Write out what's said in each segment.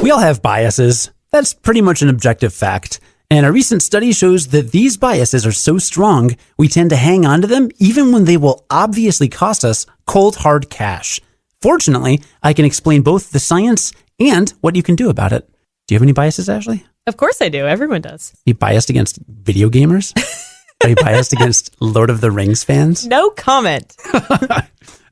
We all have biases. That's pretty much an objective fact. And a recent study shows that these biases are so strong, we tend to hang on to them even when they will obviously cost us cold, hard cash. Fortunately, I can explain both the science and what you can do about it. Do you have any biases, Ashley? Of course I do. Everyone does. Are you biased against video gamers? Are you biased against Lord of the Rings fans? No comment.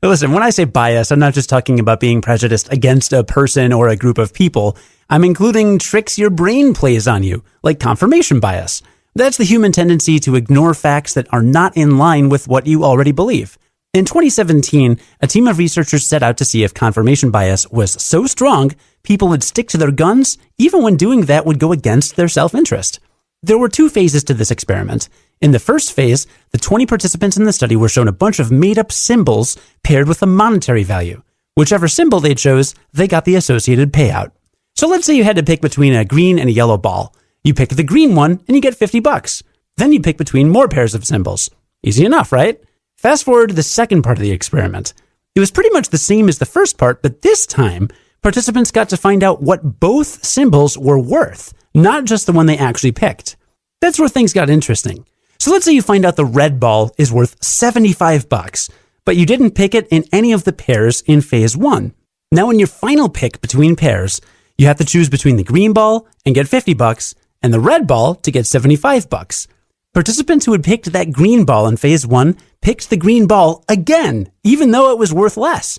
Listen, when I say bias, I'm not just talking about being prejudiced against a person or a group of people. I'm including tricks your brain plays on you, like confirmation bias. That's the human tendency to ignore facts that are not in line with what you already believe. In 2017, a team of researchers set out to see if confirmation bias was so strong, people would stick to their guns, even when doing that would go against their self-interest. There were 2 phases to this experiment. In the first phase, the 20 participants in the study were shown a bunch of made-up symbols paired with a monetary value. Whichever symbol they chose, they got the associated payout. So let's say you had to pick between a green and a yellow ball. You pick the green one and you get $50. Then you pick between more pairs of symbols. Easy enough, right? Fast forward to the second part of the experiment. It was pretty much the same as the first part, but this time, participants got to find out what both symbols were worth, not just the one they actually picked. That's where things got interesting. So let's say you find out the red ball is worth $75, but you didn't pick it in any of the pairs in phase 1. Now in your final pick between pairs, you have to choose between the green ball and get $50 and the red ball to get $75. Participants who had picked that green ball in phase 1 picked the green ball again, even though it was worth less.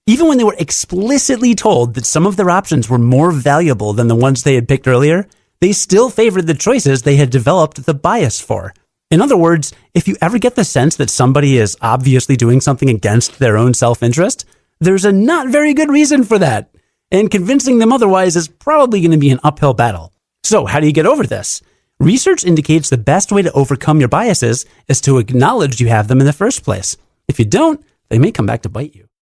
Even when they were explicitly told that some of their options were more valuable than the ones they had picked earlier, they still favored the choices they had developed the bias for. In other words, if you ever get the sense that somebody is obviously doing something against their own self-interest, there's a not very good reason for that. And convincing them otherwise is probably going to be an uphill battle. So how do you get over this? Research indicates the best way to overcome your biases is to acknowledge you have them in the first place. If you don't, they may come back to bite you.